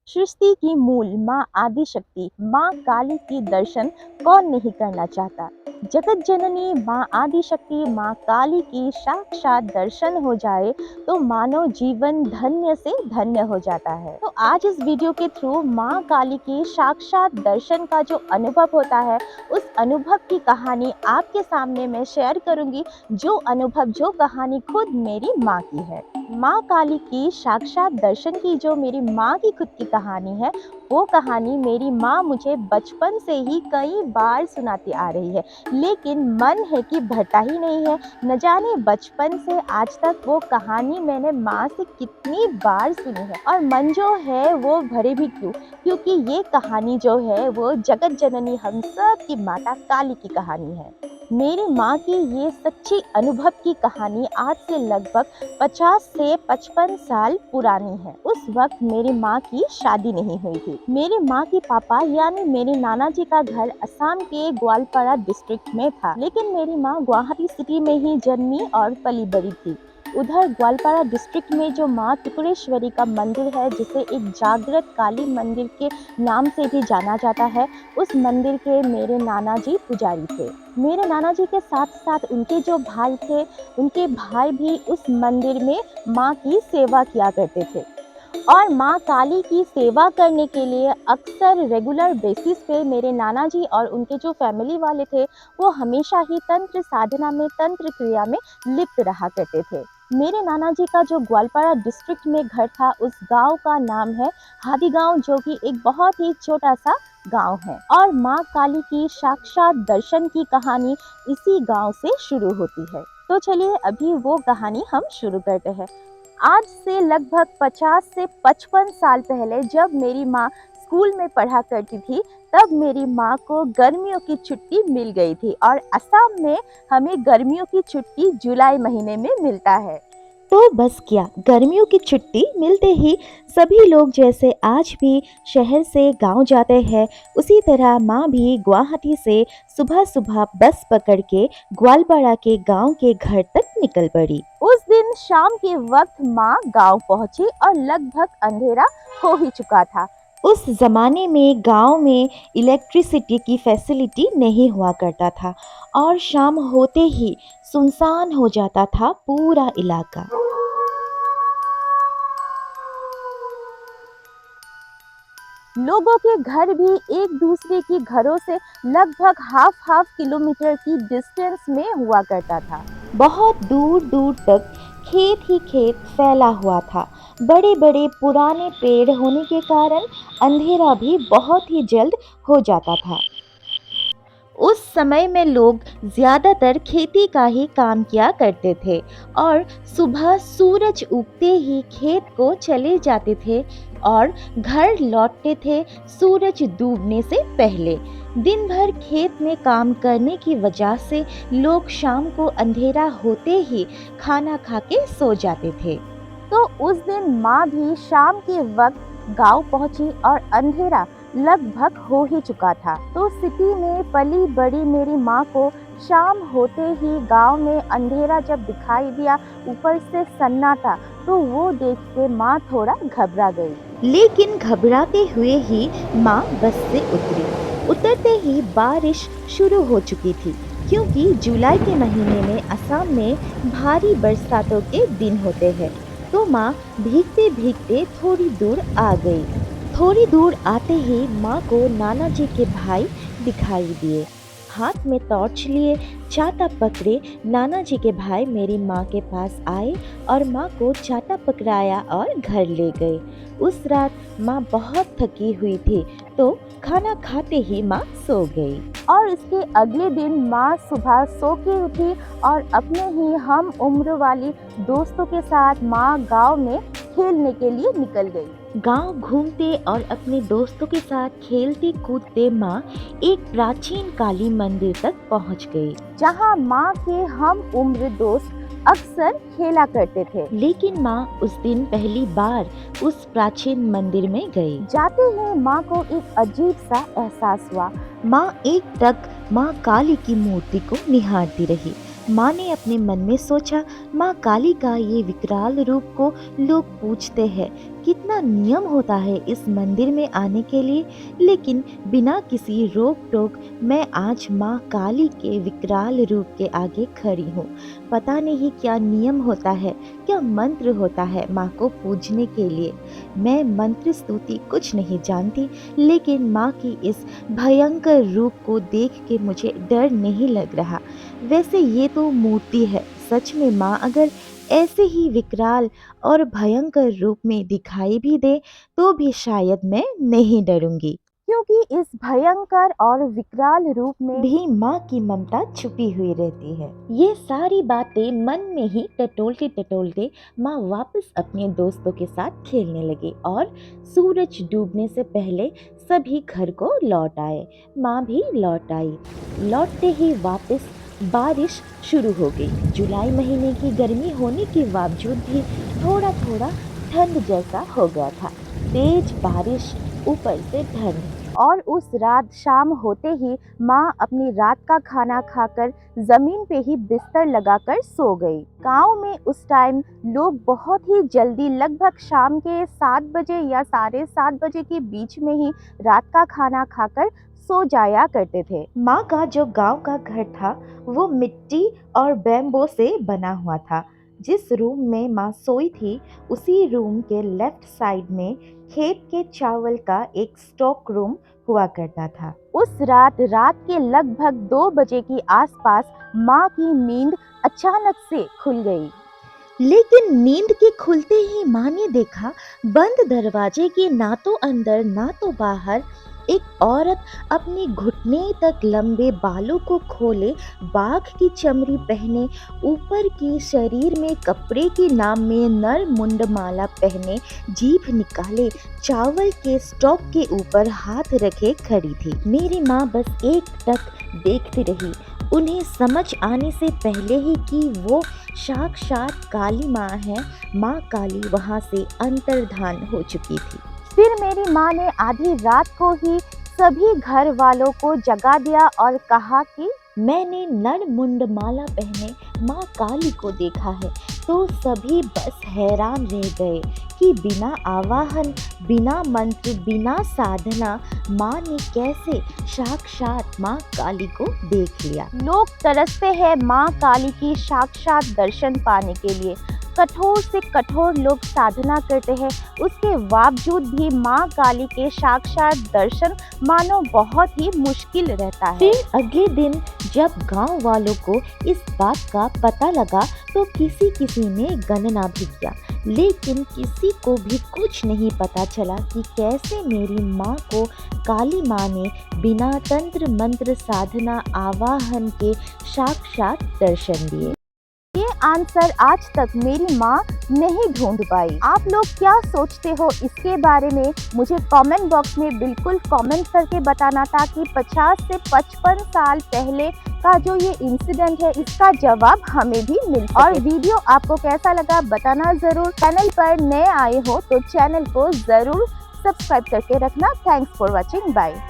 सृष्टि की मूल माँ आदिशक्ति माँ काली की दर्शन कौन नहीं करना चाहता। जगत जननी माँ आदिशक्ति माँ काली की साक्षात दर्शन हो जाए तो मानव जीवन धन्य से धन्य हो जाता है। तो आज इस वीडियो के थ्रू माँ काली की साक्षात दर्शन का जो अनुभव होता है, उस अनुभव की कहानी आपके सामने मैं शेयर करूंगी। जो अनुभव, जो कहानी खुद मेरी माँ की है। माँ काली की साक्षात दर्शन की जो मेरी माँ की खुद की कहानी है, वो कहानी मेरी माँ मुझे बचपन से ही कई बार सुनाती आ रही है, लेकिन मन है कि भरता ही नहीं है। न जाने बचपन से आज तक वो कहानी मैंने माँ से कितनी बार सुनी है और मन जो है वो भरे भी क्यों, क्योंकि ये कहानी जो है वो जगत जननी हम सब की माता काली की कहानी है। मेरी माँ की ये सच्ची अनुभव की कहानी आज से लगभग 50 से 55 साल पुरानी है। उस वक्त मेरी माँ की शादी नहीं हुई थी। मेरी माँ के पापा यानी मेरे नाना जी का घर असम के ग्वालपारा डिस्ट्रिक्ट में था, लेकिन मेरी माँ गुवाहाटी सिटी में ही जन्मी और पली बड़ी थी। उधर ग्वालपारा डिस्ट्रिक्ट में जो माँ त्रिपुरेश्वरी का मंदिर है, जिसे एक जागृत काली मंदिर के नाम से भी जाना जाता है, उस मंदिर के मेरे नाना जी पुजारी थे। मेरे नाना जी के साथ साथ उनके जो भाई थे, उनके भाई भी उस मंदिर में माँ की सेवा किया करते थे। और माँ काली की सेवा करने के लिए अक्सर रेगुलर बेसिस पे मेरे नाना जी और उनके जो फैमिली वाले थे, वो हमेशा ही तंत्र साधना में, तंत्र क्रिया में लिप्त रहा करते थे। मेरे नाना जी का जो ग्वालपारा डिस्ट्रिक्ट में घर था, उस गांव का नाम है हादी गांव, जो कि एक बहुत ही छोटा सा गांव है। और माँ काली की साक्षात दर्शन की कहानी इसी गांव से शुरू होती है। तो चलिए अभी वो कहानी हम शुरू करते हैं। आज से लगभग 50 से 55 साल पहले जब मेरी माँ स्कूल में पढ़ा करती थी, तब मेरी माँ को गर्मियों की छुट्टी मिल गई थी और असम में हमें गर्मियों की छुट्टी जुलाई महीने में मिलता है। तो बस क्या, गर्मियों की छुट्टी मिलते ही सभी लोग जैसे आज भी शहर से गांव जाते हैं, उसी तरह माँ भी गुवाहाटी से सुबह सुबह बस पकड़ के ग्वालपारा के गांव के घर तक निकल पड़ी। उस दिन शाम के वक्त माँ गांव पहुंची और लगभग अंधेरा हो ही चुका था। उस जमाने में गांव में इलेक्ट्रिसिटी की फैसिलिटी नहीं हुआ करता था और शाम होते ही सुनसान हो जाता था पूरा इलाका। लोगों के घर भी एक दूसरे के घरों से लगभग हाफ किलोमीटर की डिस्टेंस में हुआ करता था। बहुत दूर दूर तक खेत ही खेत फैला हुआ था। बड़े बड़े पुराने पेड़ होने के कारण अंधेरा भी बहुत ही जल्द हो जाता था। उस समय में लोग ज़्यादातर खेती का ही काम किया करते थे और सुबह सूरज उगते ही खेत को चले जाते थे और घर लौटते थे सूरज डूबने से पहले। दिन भर खेत में काम करने की वजह से लोग शाम को अंधेरा होते ही खाना खा के सो जाते थे। तो उस दिन माँ भी शाम के वक्त गांव पहुंची और अंधेरा लगभग हो ही चुका था। तो सिटी में पली बड़ी मेरी माँ को शाम होते ही गांव में अंधेरा जब दिखाई दिया, ऊपर से सन्नाटा, तो वो देख के माँ थोड़ा घबरा गई। लेकिन घबराते हुए ही माँ बस से उतरी। उतरते ही बारिश शुरू हो चुकी थी, क्योंकि जुलाई के महीने में असम में भारी बरसातों के दिन होते हैं। तो माँ भीगते भीगते थोड़ी दूर आ गई। थोड़ी दूर आते ही माँ को नाना जी के भाई दिखाई दिए। हाथ में टॉर्च लिए, छाता पकड़े नाना जी के भाई मेरी माँ के पास आए और माँ को छाता पकड़ाया और घर ले गए। उस रात माँ बहुत थकी हुई थी, तो खाना खाते ही माँ सो गई। और इसके अगले दिन माँ सुबह सो के उठी और अपने ही हम उम्र वाली दोस्तों के साथ माँ गांव में खेलने के लिए निकल गई। गांव घूमते और अपने दोस्तों के साथ खेलते कूदते माँ एक प्राचीन काली मंदिर तक पहुंच गई, जहां माँ के हम उम्र दोस्त अक्सर खेला करते थे। लेकिन माँ उस दिन पहली बार उस प्राचीन मंदिर में गई। जाते ही माँ को एक अजीब सा एहसास हुआ। माँ एक टक माँ काली की मूर्ति को निहारती रही। माँ ने अपने मन में सोचा, माँ काली का ये विकराल रूप को लोग पूछते हैं, कितना नियम होता है इस मंदिर में आने के लिए, लेकिन बिना किसी रोक टोक मैं आज माँ काली के विकराल रूप के आगे खड़ी हूँ। पता नहीं क्या नियम होता है, क्या मंत्र होता है माँ को पूजने के लिए। मैं मंत्र स्तुति कुछ नहीं जानती, लेकिन माँ की इस भयंकर रूप को देख के मुझे डर नहीं लग रहा। वैसे ये तो मूर्ति है, सच में माँ अगर ऐसे ही विकराल और भयंकर रूप में दिखाई भी दे तो भी शायद मैं नहीं डरूंगी, क्योंकि इस भयंकर और विकराल रूप में भी माँ की ममता छुपी हुई रहती है। ये सारी बातें मन में ही टटोलते टटोलते माँ वापस अपने दोस्तों के साथ खेलने लगी और सूरज डूबने से पहले सभी घर को लौट आए। माँ भी लौट आई। लौटते ही वापस बारिश शुरू हो गई। जुलाई महीने की गर्मी होने के बावजूद भी थोड़ा थोड़ा ठंड जैसा हो गया था। तेज बारिश, ऊपर से ठंड। और उस रात शाम होते ही माँ अपनी रात का खाना खाकर जमीन पे ही बिस्तर लगाकर सो गई। गांव में उस टाइम लोग बहुत ही जल्दी, लगभग शाम के 7 बजे या 7:30 बजे के बीच में ही रात का खाना खाकर सो जाया करते थे। माँ का जो गांव का घर था वो मिट्टी और बैम्बो से बना हुआ था। जिस रूम में माँ सोई थी उसी रूम के लेफ्ट साइड में खेत के चावल का एक स्टॉक रूम हुआ करता था। उस रात के लगभग 2 बजे के आसपास माँ की नींद अचानक से खुल गई। लेकिन नींद के खुलते ही माँ ने देखा बंद दरवाजे के ना तो अंदर ना तो बाहर एक औरत अपने घुटने तक लंबे बालों को खोले, बाघ की चमड़ी पहने, ऊपर की शरीर में कपड़े के नाम में नर मुंड माला पहने, जीभ निकाले, चावल के स्टॉक के ऊपर हाथ रखे खड़ी थी। मेरी माँ बस एकटक देखती रही, उन्हें समझ आने से पहले ही कि वो साक्षात काली माँ है। माँ काली वहाँ से अंतर्धान हो चुकी थी। फिर मेरी माँ ने आधी रात को ही सभी घर वालों को जगा दिया और कहा कि मैंने नर मुंड माला पहने माँ काली को देखा है। तो सभी बस हैरान रह गए कि बिना आवाहन, बिना मंत्र, बिना साधना माँ ने कैसे साक्षात माँ काली को देख लिया। लोग तरसते हैं माँ काली की साक्षात दर्शन पाने के लिए। कठोर से कठोर लोग साधना करते हैं, उसके बावजूद भी माँ काली के साक्षात दर्शन मानो बहुत ही मुश्किल रहता है। फिर अगले दिन जब गांव वालों को इस बात का पता लगा तो किसी ने गणना भी किया, लेकिन किसी को भी कुछ नहीं पता चला कि कैसे मेरी माँ को काली माँ ने बिना तंत्र मंत्र साधना आवाहन के साक्षात दर्शन दिए। ये आंसर आज तक मेरी माँ नहीं ढूंढ पाई। आप लोग क्या सोचते हो इसके बारे में मुझे कमेंट बॉक्स में बिल्कुल कमेंट करके बताना, ताकि 50 से 55 साल पहले का जो ये इंसिडेंट है इसका जवाब हमें भी मिल सके। और वीडियो आपको कैसा लगा बताना जरूर। चैनल पर नए आए हो तो चैनल को जरूर सब्सक्राइब करके रखना। Thanks for watching, bye.